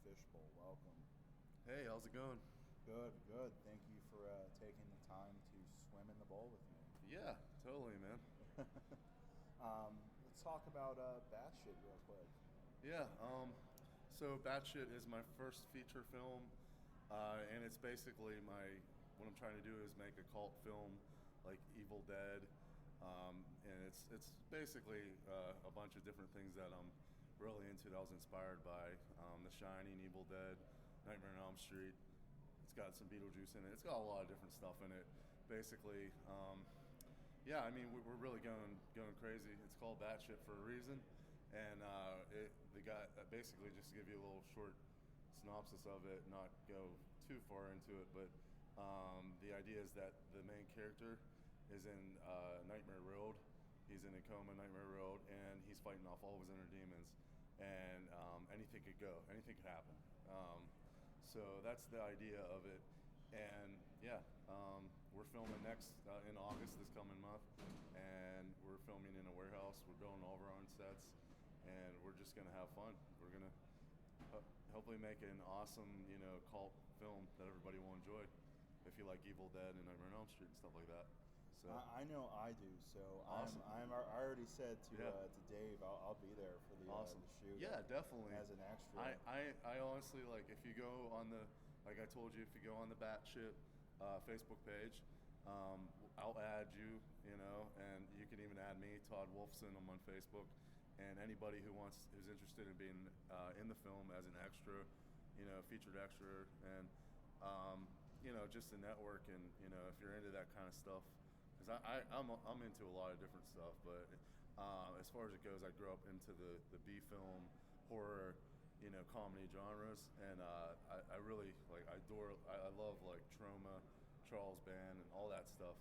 Fishbowl. Welcome. Hey, how's it going? Good, good. Thank you for taking the time to swim in the bowl with me. Yeah, totally, man. Let's talk about Batshit real quick. Yeah, so Batshit is my first feature film, and it's basically what I'm trying to do is make a cult film like Evil Dead, and it's basically a bunch of different things that I'm really into that I was inspired by. The Shining, Evil Dead, Nightmare on Elm Street. It's got some Beetlejuice in it. It's got a lot of different stuff in it. Basically, yeah, I mean we're really going crazy. It's called Batshit for a reason, and the guy basically just to give you a little short synopsis of it, not go too far into it, but the idea is that the main character is in Nightmare Road. He's in a coma, Nightmare Road, and he's fighting off all of his inner demons, and anything could go, anything could happen. So that's the idea of it. And yeah, we're filming next in August this coming month, and we're filming in a warehouse. We're building all of our own sets, and we're just gonna have fun. We're gonna hopefully make an awesome, cult film that everybody will enjoy. If you like Evil Dead and Nightmare on Elm Street and stuff like that. So I know I do. So awesome. I already said to Yeah. To Dave, I'll be there for Awesome. the shoot. Yeah, definitely. As an extra. I honestly, like, if you go on like I told you, if you go on the Batshit Facebook page, I'll add you, and you can even add me, Todd Wolfson. I'm on Facebook, and anybody who's interested in being in the film as an extra, featured extra, and just a network, and if you're into that kind of stuff, because I'm into a lot of different stuff, but as far as it goes, I grew up into the B film, horror, comedy genres, and I really I love like Trauma, Charles Band, and all that stuff.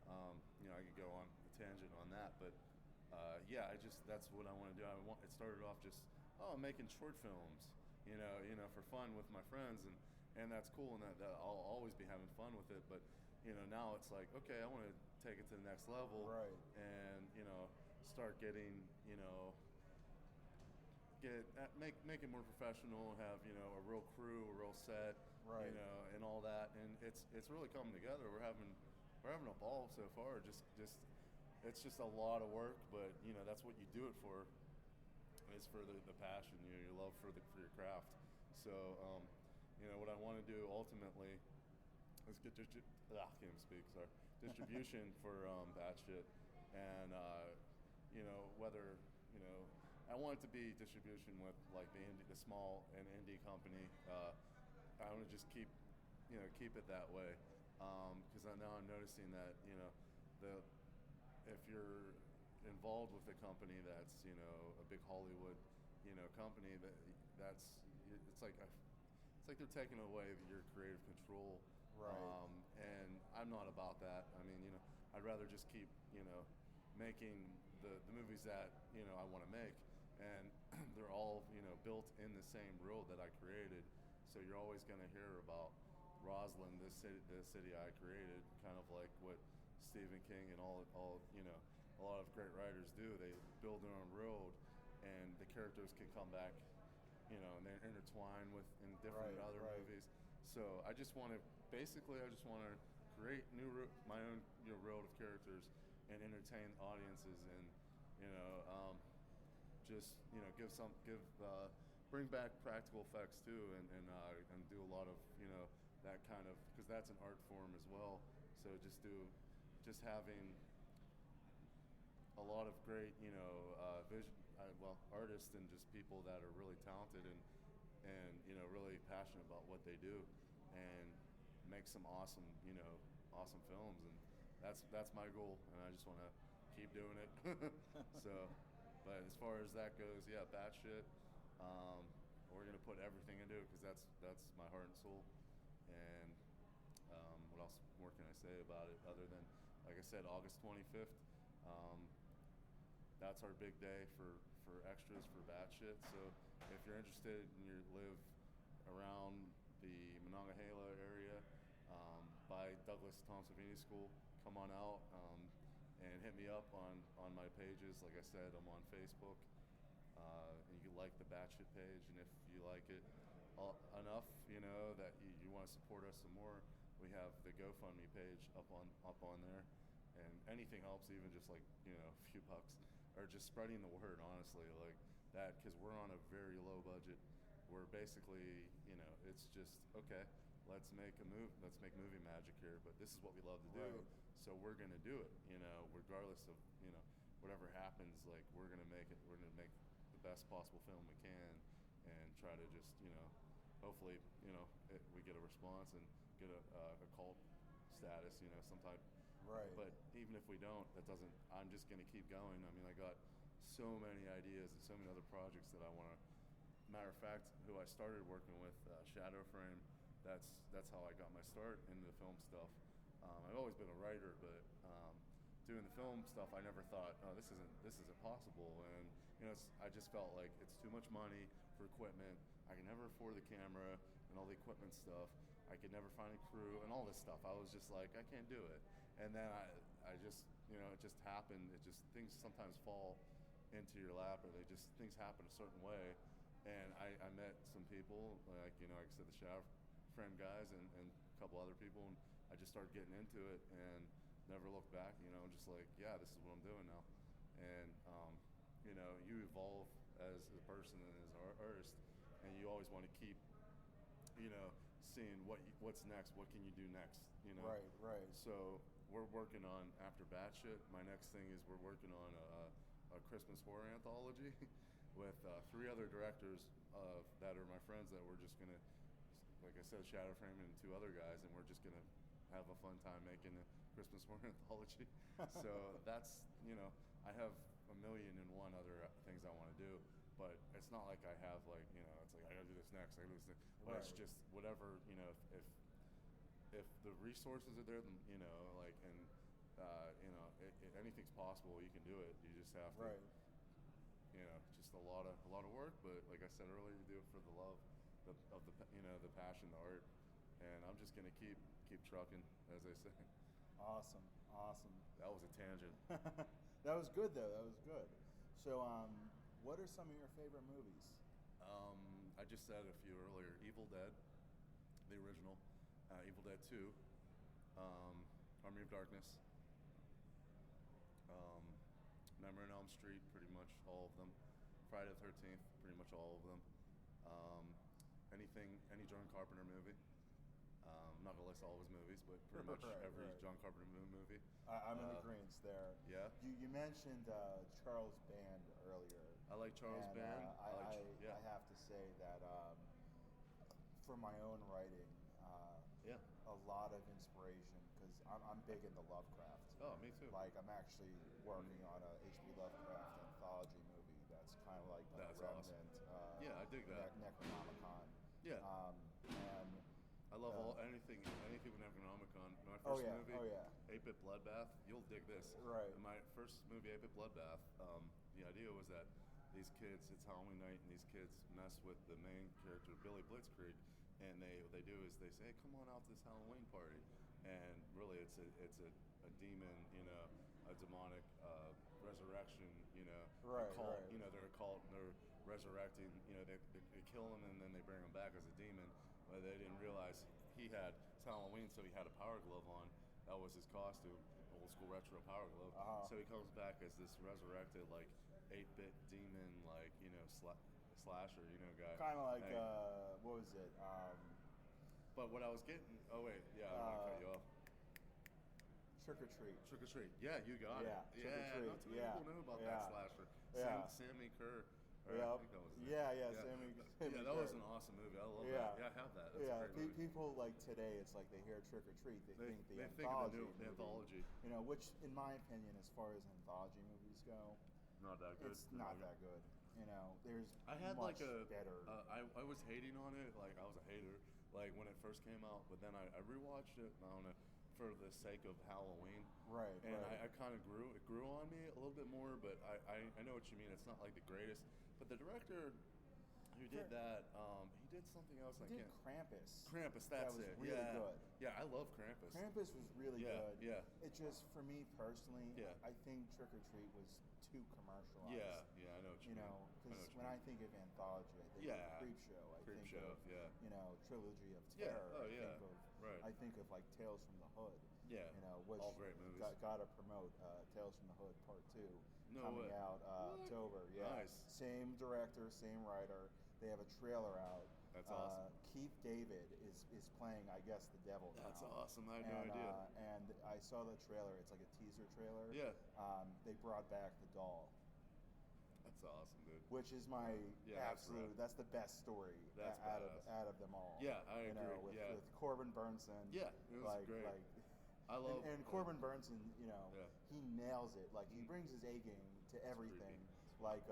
I could go on a tangent on that, but yeah, that's what I want to do. It started off just making short films, for fun with my friends, and that's cool, and that I'll always be having fun with it. But now it's like, okay, I want to take it to the next level, right? And start getting make it more professional, have a real crew, a real set, right? And all that, and it's really coming together. We're having a ball so far. Just it's just a lot of work, but that's what you do it for. It's for the passion, your love for your craft. So what I want to do ultimately is get can't even speak. Sorry, distribution for Batshit, and whether I want it to be distribution with like the small and indie company. I want to just keep it that way, because now I'm noticing that if you're involved with a company that's a big Hollywood company, it's like they're taking away your creative control, right? And I'm not about that. I mean, I'd rather just keep making the movies that I want to make, and they're all built in the same world that I created. So you're always going to hear about Roslyn, the city I created, kind of like what Stephen King and all a lot of great writers do. They build their own world, and the characters can come back, and they're intertwined in different other movies. So I just want to create my own world of characters and entertain audiences, and bring back practical effects too, and do a lot of that kind of, because that's an art form as well. So just having a lot of great artists, and just people that are really talented and really passionate about what they do, and make some awesome films, and that's my goal, and I just want to keep doing it. So, but as far as that goes, yeah, Batshit, we're gonna put everything into it, because that's my heart and soul. And what else more can I say about it, other than, like I said, August 25th. That's our big day for extras for Batshit. So if you're interested and you live around the Monongahela area, by Douglas Thompson Savini School, come on out, and hit me up on my pages. Like I said, I'm on Facebook, and you can like the Batshit page, and if you like it, enough, that you want to support us some more, we have the GoFundMe page up on there, and anything helps, even just like a few bucks, or just spreading the word. Honestly, like that, because we're on a very low budget. We're basically, it's just okay. Let's make movie magic here. But this is what we love to do, Right. so we're gonna do it. Regardless of whatever happens, like we're gonna make it. We're gonna make the best possible film we can, and try to just hopefully we get a response and get a cult status, some type. Right. But even if we don't, that doesn't. I'm just gonna keep going. I mean, I got so many ideas and so many other projects that I want to. Matter of fact, who I started working with, Shadow Frame. That's how I got my start into the film stuff. I've always been a writer, but doing the film stuff, I never thought, oh, this isn't possible. And I just felt like it's too much money for equipment. I can never afford the camera and all the equipment stuff. I could never find a crew and all this stuff. I was just like, I can't do it. And then I just, it just happened. Things sometimes fall into your lap, or things happen a certain way. And I met some people, like I said, the Shadow Frame guys and a couple other people, and I just started getting into it and never looked back. Just like, yeah, this is what I'm doing now. And you evolve as a person and as an artist, and you always want to keep, seeing what's next. What can you do next? Right. So we're working on, after Batshit, my next thing is we're working on a Christmas horror anthology. With 3 other directors that are my friends, that we're just gonna, like I said, Shadow Frame and 2 other guys, and we're just gonna have a fun time making a Christmas horror anthology. So that's, I have 1,000,001 other things I want to do, but it's not like I have like, it's like I gotta do this next, I gotta do this next. But it's just whatever, if the resources are there, like, and anything's possible, you can do it. You just have to. Right. Just a lot of work, but like I said earlier, you do it for the love of the passion, the art, and I'm just gonna keep trucking, as they say. Awesome. That was a tangent. That was good though. That was good. So, what are some of your favorite movies? I just said a few earlier. Evil Dead, the original, Evil Dead 2, Army of Darkness, Nightmare on Elm Street, pretty much all of them. Friday the 13th, pretty much all of them. Any John Carpenter movie. I'm not gonna list all of his movies, but pretty much every John Carpenter movie. I'm in agreement there. Yeah. You mentioned Charles Band earlier. I like Charles and, Band. I have to say that for my own writing, a lot of inspiration, because I'm big into Lovecraft. Oh, me too. Like, I'm actually working on a H.P. Lovecraft anthology movie that's kind of like That's Remnant. awesome. Yeah, I dig that. Necronomicon. Yeah. And I love anything with Necronomicon. My first movie, 8-Bit Bloodbath. You'll dig this. Right. My first movie, 8-Bit Bloodbath. The idea was that these kids, it's Halloween night, and these kids mess with the main character, Billy Blitzkrieg, and what they do is they say, hey, come on out to this Halloween party. And really, it's a demon, a demonic resurrection, Right, a cult. right. They're a cult, and they're resurrecting. They kill him, and then they bring him back as a demon. But they didn't realize it's Halloween, so he had a power glove on. That was his costume, old school retro power glove. So he comes back as this resurrected, like 8-bit demon, like slasher, guy. kind of like what was it? But what I was getting, I don't want to cut you off. Trick or Treat. Trick or Treat. Yeah, you got it. Trick or Treat. Not too many people know about that slasher. Yeah. Sammy Kerr. Yep. I think that was it. Sammy that Kerr. was an awesome movie. I love that. Yeah, I have that. That's a great movie. People like today, it's like they hear Trick or Treat, they think the think of anthology. the anthology. Which, in my opinion, as far as anthology movies go, not that good. It's not that good. There's I had much like better. I was hating on it. Like, I was a hater, like, when it first came out. But then I rewatched it. I don't know, for the sake of Halloween. Right. And I kind of it grew on me a little bit more. But I know what you mean. It's not like the greatest. But the director, Who did that? He did something else. He did Krampus. Krampus, that's that was it. Really yeah. good. Yeah, I love Krampus. Krampus was really good. Yeah. It just, for me personally, Yeah. I think Trick or Treat was too commercialized. Yeah, I know what you mean. Because when I think of anthology, I think of Creep Show. I think of, Trilogy of Terror. I think of like Tales from the Hood. Yeah, which all great movies. Got to promote Tales from the Hood Part 2 coming way. out October. Yeah, Nice. Same director, same writer. They have a trailer out. That's awesome. Keith David is playing, I guess, the devil now. That's awesome. I had no idea. And I saw the trailer. It's like a teaser trailer. Yeah. They brought back the doll. That's awesome, dude. Which is my absolute. That's the best story out of them all. Yeah, I agree. With Corbin Burnson. Yeah, it was great. I love and Corbin Burnson. He nails it. Like he brings his A game to everything. Like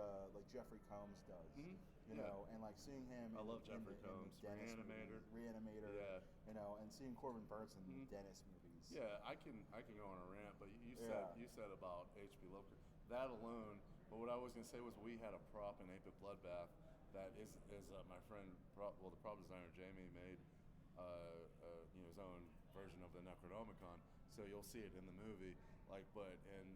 Jeffrey Combs does. Mm-hmm. And like seeing him. I love Jeffrey Combs. Reanimator. Yeah. And seeing Corbin Burnson in Dennis movies. Yeah, I can go on a rant, but you said about H.P. Lovecraft that alone. But what I was gonna say was we had a prop in Ape Bloodbath that is my friend, the prop designer Jamie made, his own version of the Necronomicon. So you'll see it in the movie. And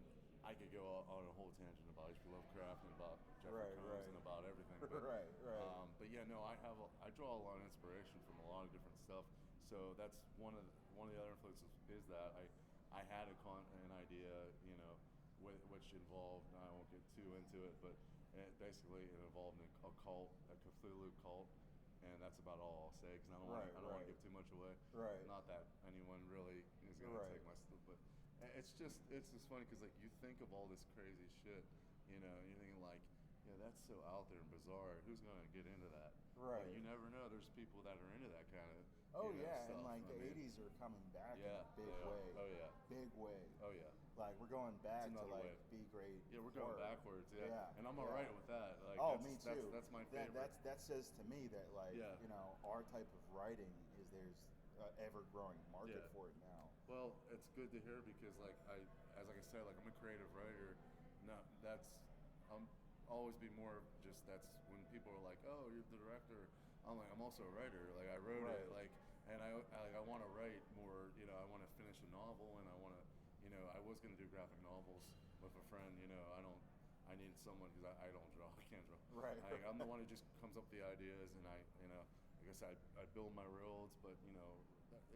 I could go on a whole tangent about H.P. Lovecraft and about Jeffrey Combs and about everything. But, right. I draw a lot of inspiration from a lot of different stuff. So that's one of the other influences is that I had an idea, which involved, I won't get too into it, but it involved a cult, a Cthulhu cult, and that's about all I'll say because I don't want to give too much away. Right. Not that anyone really is going to take my stuff, but it's just funny because you think of all this crazy shit, you're thinking that's so out there and bizarre. Who's going to get into that? Right. But you never know. There's people that are into that kind of. Stuff. And the 80s are coming back in a big way. Oh yeah. Big way. Oh yeah. We're going back to way. B-grade. Yeah, we're going backwards. Yeah. And I'm alright with that. Me too. That's my favorite. That says to me that our type of writing is there's ever growing market for it now. Well, it's good to hear because I said I'm a creative writer. No, I'm always be more just that's when people are like, oh, you're the director. I'm like, I'm also a writer. I wrote it. And I want to write more. I want to finish a novel, and I want to. I was going to do graphic novels with a friend. I needed someone because I don't draw. I can't draw. Right. I'm the one who just comes up with the ideas, and I build my reels, but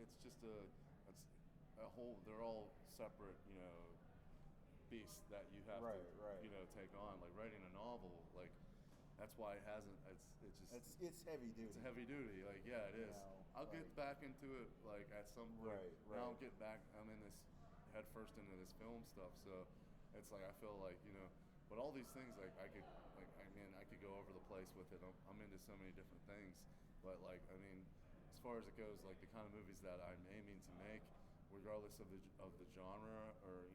it's just a whole. They're all separate. Beasts that you have to take on. Writing a novel, that's why it hasn't. It's heavy duty. It's heavy duty. It is. I'll get back into it at some point. Right. I'll get back. I'm in this head first into this film stuff, so it's I feel but all these things I could go over the place with it. I'm into so many different things, but as far as it goes, the kind of movies that I'm aiming to make, regardless of the genre or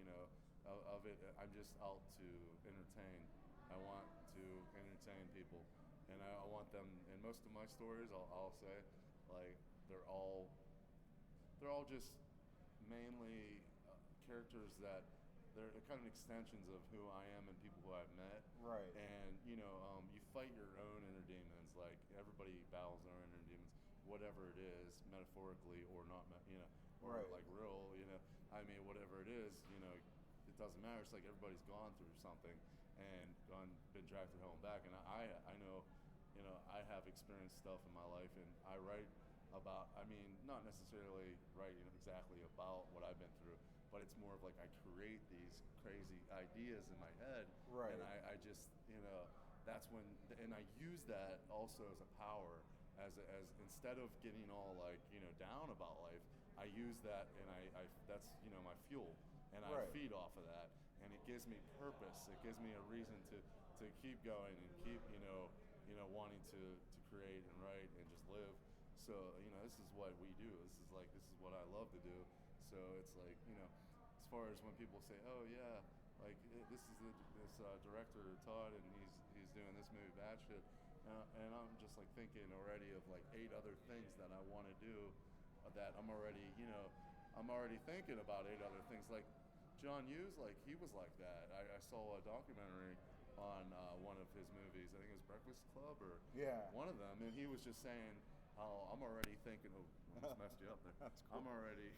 of it, I'm just out to entertain. I want to entertain people, and I want them. And most of my stories, I'll say, they're all just mainly characters that they're kind of extensions of who I am and people who I've met. Right. And you fight your own inner demons. Everybody battles their own inner demons, whatever it is, metaphorically or not, or real. Whatever it is, it doesn't matter. It's everybody's gone through something and been dragged through hell and back. And I know, I have experienced stuff in my life, and I write about. Not necessarily write exactly about what I've been through, but it's more of I create these crazy ideas in my head, and I just that's when, and I use that also as a power, as instead of getting all down about life, I use that and I that's my fuel. And I feed off of that, and it gives me purpose. It gives me a reason to keep going and keep wanting to create and write and just live. So this is what we do. This is what I love to do. So it's as far as when people say, oh yeah, this is this director Todd, and he's doing this movie Batshit, and I'm just thinking already of 8 other things that I want to do, that I'm already thinking about 8 other things. John Hughes, he was like that. I saw a documentary one of his movies. I think it was Breakfast Club or one of them, and he was just saying how I'm already thinking. Oh, I just messed you up there. That's cool. I'm already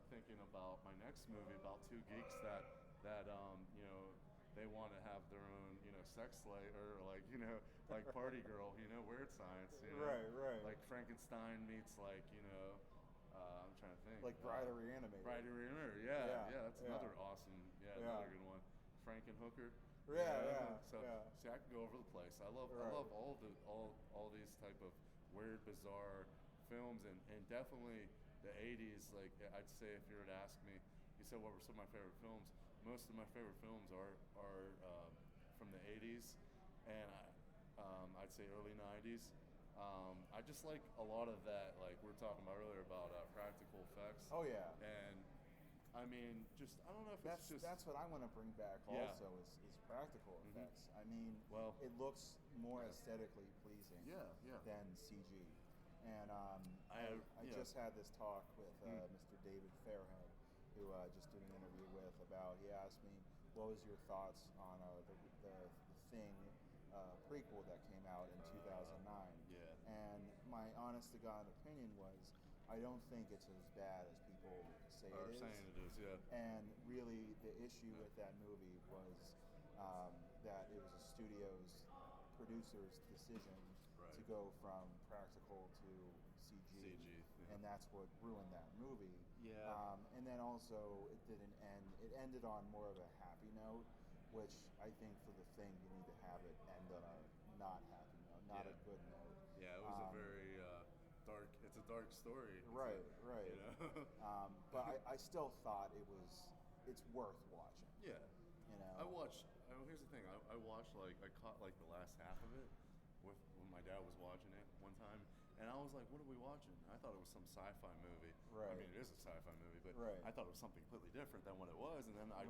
thinking about my next movie about two geeks that you know, they want to have their own, you know, sex slave or like, you know, like party girl, you know, weird science, you know, right. like Frankenstein meets like, you know, I'm trying to think, like Bride of Reanimator. Bride of Reanimator, yeah, that's another awesome, another good one. Frankenhooker. So see, I can go over the place. I love all these type of weird, bizarre films, and definitely the 80s. Like, I'd say if you were to ask me, you said what were some of my favorite films. Most of my favorite films are from the 80s, and I'd say early 90s. I just like a lot of that, like we were talking about earlier about practical effects. Oh yeah. And I mean, just I don't know if that's what I want to bring back also is practical effects. I mean, it looks more aesthetically pleasing than CG. And I just had this talk with Mr. David Fairhead, who just did an interview with about. He asked me, what was your thoughts on the Thing prequel that came out in 2009? And my honest to God opinion was, I don't think it's as bad as people say it is. Saying it is, yeah. And really, the issue with that movie was that it was a studio's producer's decision to go from practical to CG. And that's what ruined that movie. Yeah. And then also, it didn't end. It ended on more of a happy note, which I think for the Thing, you need to have it end on a not happy note, not a good note. Yeah, it was a very dark. It's a dark story. Right. You know? But I still thought it's worth watching. Yeah. You know. I watched. Here's the thing. I watched I caught like the last half of it when my dad was watching it one time, and I was like, "What are we watching?" I thought it was some sci-fi movie. Right. I mean, it is a sci-fi movie, but I thought it was something completely different than what it was, and then I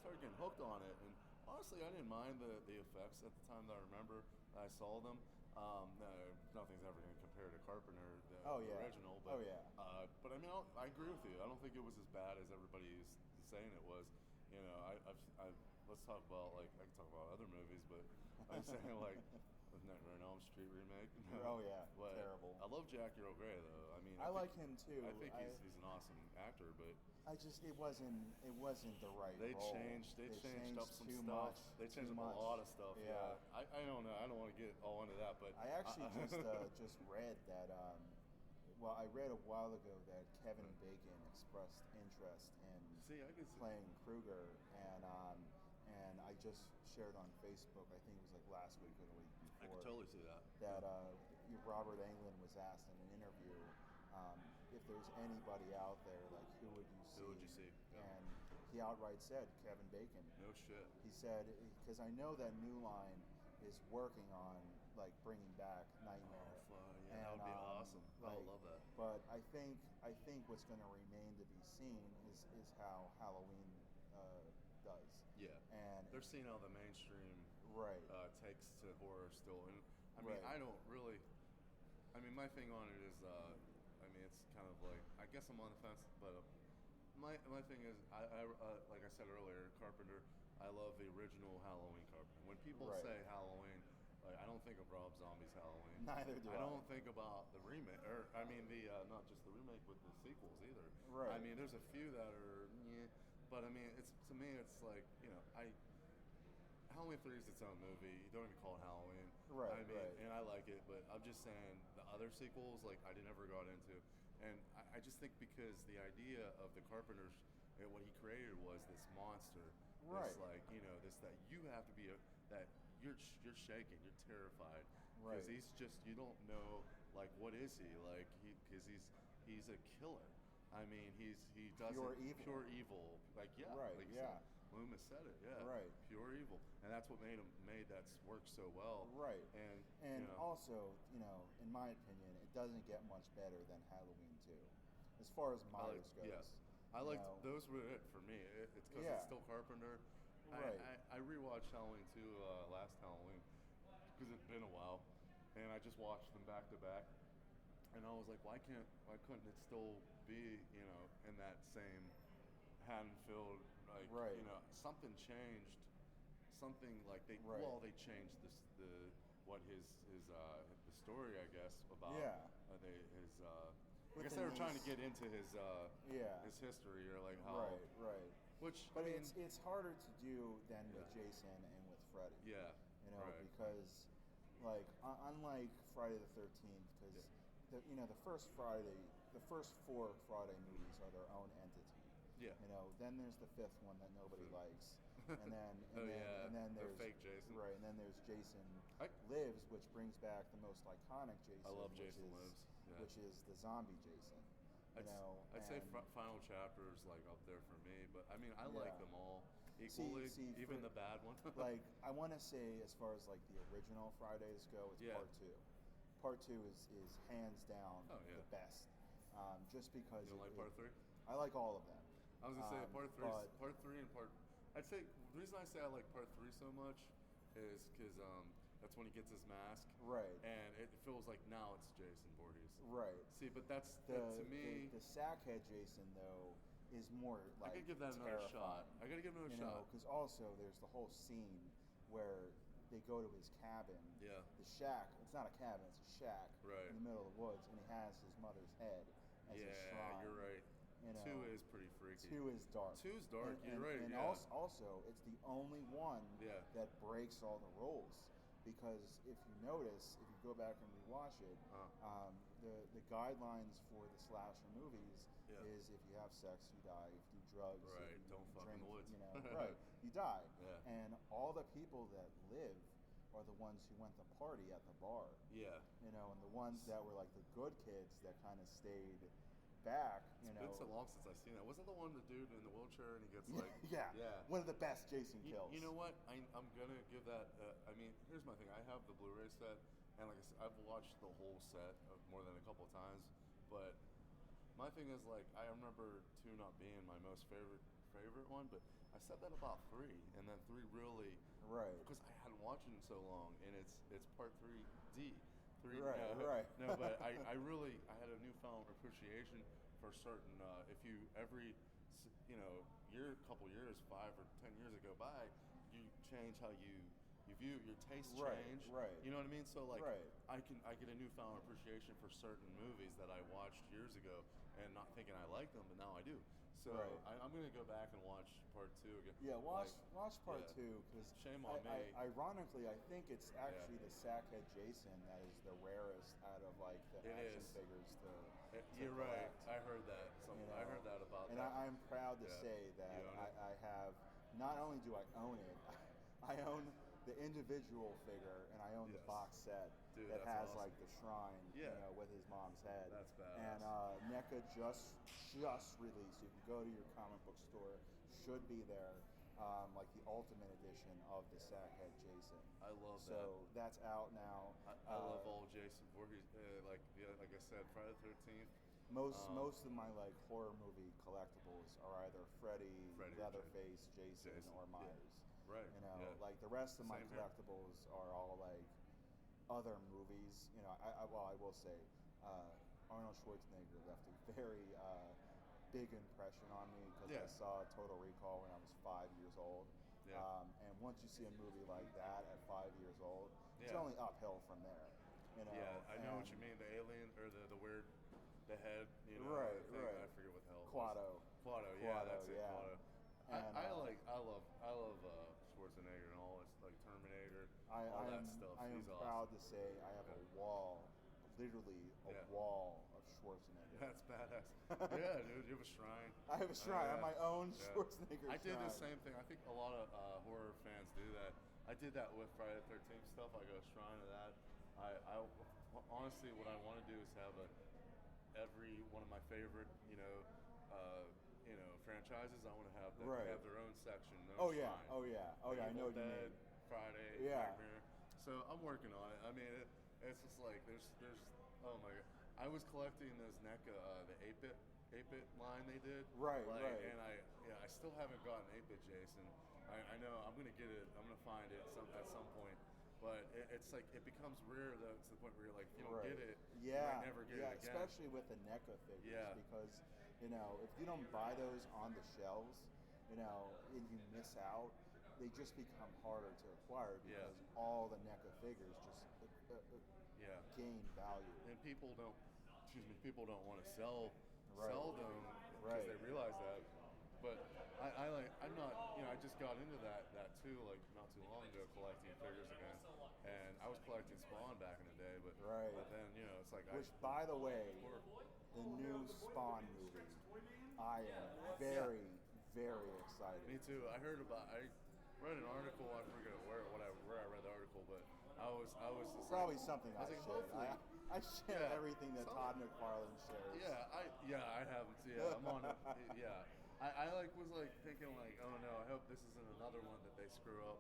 started getting hooked on it, and honestly, I didn't mind the effects at the time that I remember I saw them. No, nothing's ever going to compare to Carpenter, the original. But, but I mean, I agree with you. I don't think it was as bad as everybody is saying it was. You know, let's talk about, like, I can talk about other movies, but I'm saying, like, the Nightmare on Elm Street remake. Oh yeah, but terrible. I love Jackie Earl Grey though. I mean, I like him too. I think he's an awesome actor, but it wasn't the right They role. changed up some too stuff. much. They changed too up much. a lot of stuff. Yeah. I don't know. I don't want to get all into that, but I actually just read that. I read a while ago that Kevin Bacon expressed interest in playing Krueger, and I just shared on Facebook. I think it was like last week or the week before. I can totally see that. That Robert Englund was asked in an interview if there's anybody out there, like, who would you see? Who would you see? And he outright said Kevin Bacon. No shit. He said, because I know that New Line is working on, like, bringing back Nightmare. Yeah, that would be awesome. I would love that. But I think what's going to remain to be seen is how Halloween does. Yeah. And they're seeing how the mainstream takes to horror still, and I mean, I don't really. I mean, my thing on it is, I mean, it's kind of like, I guess I'm on the fence, but my thing is, I like I said earlier, Carpenter. I love the original Halloween Carpenter. When people say Halloween, like, I don't think of Rob Zombie's Halloween. Neither do I. I don't think about the remake, or I mean the not just the remake, but the sequels either. Right. I mean, there's a few that are, but I mean, to me, it's like, you know, Halloween 3 is its own movie. You don't even call it Halloween. Right. I mean, and I like it, but I'm just saying the other sequels, like, I never got into, and I just think because the idea of the Carpenter's, what he created was this monster. This, like, you know, that you have to be that you're shaking, you're terrified, because he's just, you don't know, like, what is he, like, because he's a killer. I mean, he does pure evil, like, like Loomis said it, pure evil, and that's what made that work so well, and you know, also, you know, in my opinion, it doesn't get much better than Halloween 2, as far as Myers goes. Yes. I liked those were it for me. It's because it's still Carpenter. I rewatched Halloween 2 last Halloween because it's been a while, and I just watched them back to back, and I was like, why couldn't it still be, you know, in that same Haddonfield, like, you know, something changed something like they changed the story, I guess, about I guess they were trying to get into his history, or like how right. Which, but it's harder to do than with Jason and with Freddy. Yeah. Because like unlike Friday the 13th, because the first 4 Friday movies are their own entity. Yeah. Then there's the fifth one that nobody likes, and then there's fake Jason. Right, and then there's Jason Lives, which brings back the most iconic Jason. I love Jason Lives. Yeah. Which is the zombie Jason. I'd say Final Chapter is like up there for me, but I mean I like them all equally, even the bad one. Like I want to say, as far as like the original Fridays go, it's part 2. Part 2 is hands down the best, just because. You don't like part 3? I like all of them. I was gonna say part 3 and part. I'd say the reason I say I like part 3 so much is because that's when he gets his mask, right? And it feels like now it's Jason Voorhees, right? See, but to me, the sackhead Jason though is more like I gotta give that another shot. I gotta give it another shot because also there's the whole scene where they go to his cabin. Yeah. The shack. It's not a cabin. It's a shack. Right. In the middle of the woods, and he has his mother's head as a shrine. Yeah, you're right. 2 is pretty freaky. 2 is dark. 2 is dark. You're right. And also, it's the only one that breaks all the rules. Because if you notice, if you go back and rewatch it, the guidelines for the slasher movies is if you have sex, you die. If you do drugs, right? If you don't fuck drink, in the woods. Right? You die. Yeah. And all the people that live are the ones who went to party at the bar. Yeah. And the ones that were like the good kids that kind of stayed back. It's been so long since I've seen that. Wasn't the one the dude in the wheelchair and he gets like yeah one of the best Jason kills. You know what? I'm gonna give that. I mean, here's my thing. I have the Blu-ray set, and like I said, I've watched the whole set more than a couple of times. But my thing is like I remember 2 not being my most favorite one, but I said that about 3, and then 3 really because I hadn't watched it in so long, and it's part 3D. Right. No, but I had a newfound appreciation for certain. If you every couple years, 5 or 10 years ago by, you change how you view your tastes change. Right. You know what I mean? So like, I get a newfound appreciation for certain movies that I watched years ago and not thinking I liked them, but now I do. So I'm gonna go back and watch part 2 again. Yeah, watch part 2 because shame on me. Ironically, I think it's actually the sackhead Jason that is the rarest out of like the action figures to You're collect. Right. I heard that. I heard that about and that. And I'm proud to say that I have. Not only do I own it, I own the individual figure and I own the box set that has awesome. like the shrine, with his mom's head. That's badass. And NECA just released. You can go to your comic book store. Should be there. Like the ultimate edition of the Sackhead Jason. I love that. So that's out now. I love all Jason Voorhees. Like I said, Friday the 13th. Most of my like horror movie collectibles are either Freddy, Leatherface, Jason, or Myers. Right. Like the rest of my collectibles are all like other movies. I will say Arnold Schwarzenegger left a very big impression on me because I saw Total Recall when I was 5 years old. Yeah. And once you see a movie like that at 5 years old, it's only uphill from there. Yeah, I know what you mean. The alien or the weird, the head. Right. I forget what the hell. Quado. Yeah, that's it. Yeah. Quado. And, I love Schwarzenegger and all this like Terminator, all that stuff. I am proud to say I have a wall, literally a wall of Schwarzenegger. That's badass. Yeah, dude, you have a shrine. I have a shrine. I have my own Schwarzenegger I did shrine. the same thing. I think a lot of horror fans do that. I did that with Friday the 13th stuff. I go shrine to that. I honestly, what I want to do is have every one of my favorite, franchises. I want to have them have their own section. Shrine. Oh yeah. I know what you mean. Friday. Yeah. Nightmare. So I'm working on it. I mean, it's just like there's. Oh my god. I was collecting those NECA, the 8-bit line they did. Right. And I still haven't gotten 8-bit Jason. I know I'm gonna get it. I'm gonna find it at some point. But it's like it becomes rare though to the point where you're like, if you don't get it, you might never get it again. Especially with the NECA figures, because if you don't buy those on the shelves, and you miss out, they just become harder to acquire because all the NECA figures just gain value. And people don't want to sell them because they realize that. But I'm not, I just got into that too, like not too long ago, collecting figures again. And I was collecting Spawn back in the day, but then, it's like... Which, by the way, the new Spawn movie, I am very, very excited. Me too. I read an article, I forget where I read the article, but I was just probably like, something I share. I share everything that Todd McFarlane shares. I haven't. Yeah, I'm on it. Yeah, I was thinking oh no, I hope this isn't another one that they screw up.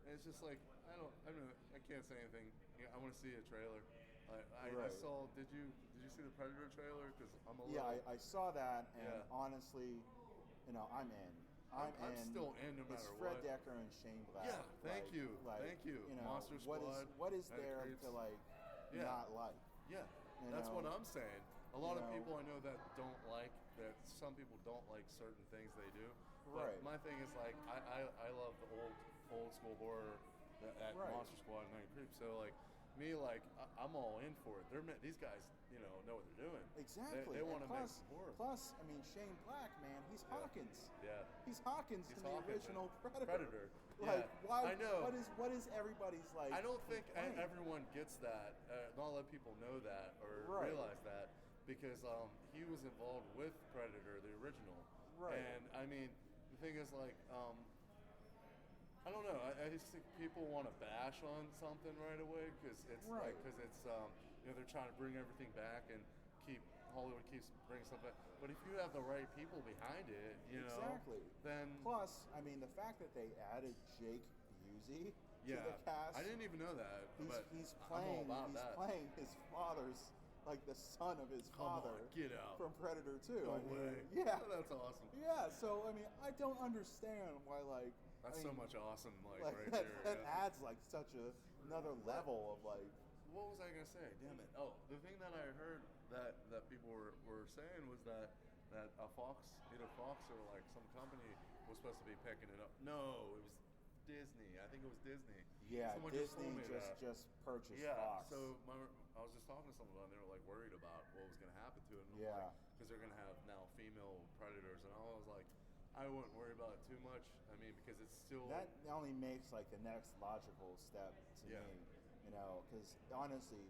And it's just like I can't say anything. I want to see a trailer. I saw. Did you see the Predator trailer? Because I'm a little. Yeah, I saw that, and honestly, I'm in. I'm still in no matter it's Fred what. Decker and Shane Black. Yeah, thank you. Monster Squad. What is there to not like? Yeah, that's what I'm saying. A lot of people I know that don't like that. Some people don't like certain things they do. But my thing is I love the old school horror at Monster Squad and Night Creep. So I'm all in for it. These guys know what they're doing. Exactly. They want to make some horror. Plus, I mean, Shane Black, man, he's Hawkins. Yeah. He's Hawkins in the original Predator. I know. What is everybody's like? I don't think everyone gets that. Not a lot of people know that or realize that because he was involved with Predator, the original. Right. And I mean, the thing is I don't know. I just think people want to bash on something right away because it's they're trying to bring everything back and Hollywood keeps bringing stuff back. But if you have the right people behind it, then plus, I mean, the fact that they added Jake Busey to the cast. I didn't even know that. He's playing his father's, the son of his father. Get out. From Predator 2. No way. Yeah. Oh, that's awesome. Yeah. So I mean, I don't understand why That's so much awesome, right that, there. That adds such another level of What was I gonna say? Damn it! Oh, the thing that I heard that people were saying was that a either Fox or some company was supposed to be picking it up. No, it was Disney. I think it was Disney. Yeah, someone Disney just purchased Fox. So I was just talking to someone and they were worried about what was gonna happen to it. And because they're gonna have now female predators, and I was like, I wouldn't worry about it too much. I mean, because it's still... That only makes, the next logical step to me, because honestly,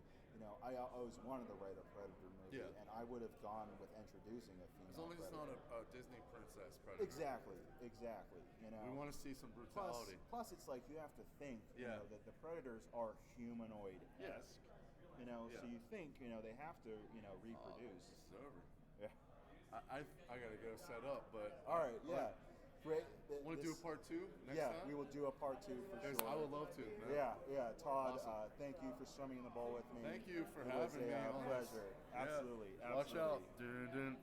I always wanted to write a Predator movie, and I would have gone with introducing a female As long as Predator. it's not a Disney princess Predator. Exactly, We want to see some brutality. Plus it's you have to think, that the Predators are humanoid-esque. Yes. So you think, they have to, reproduce. It's over. Yeah. I gotta go set up, but... All right, yeah. Great. Want to do a part 2 next time? Yeah, we will do a part 2 for sure. I would love to, man. Yeah. Todd, awesome. Thank you for swimming in the bowl with me. Thank you for having me on pleasure. this. Absolutely. Watch out. Dun, dun.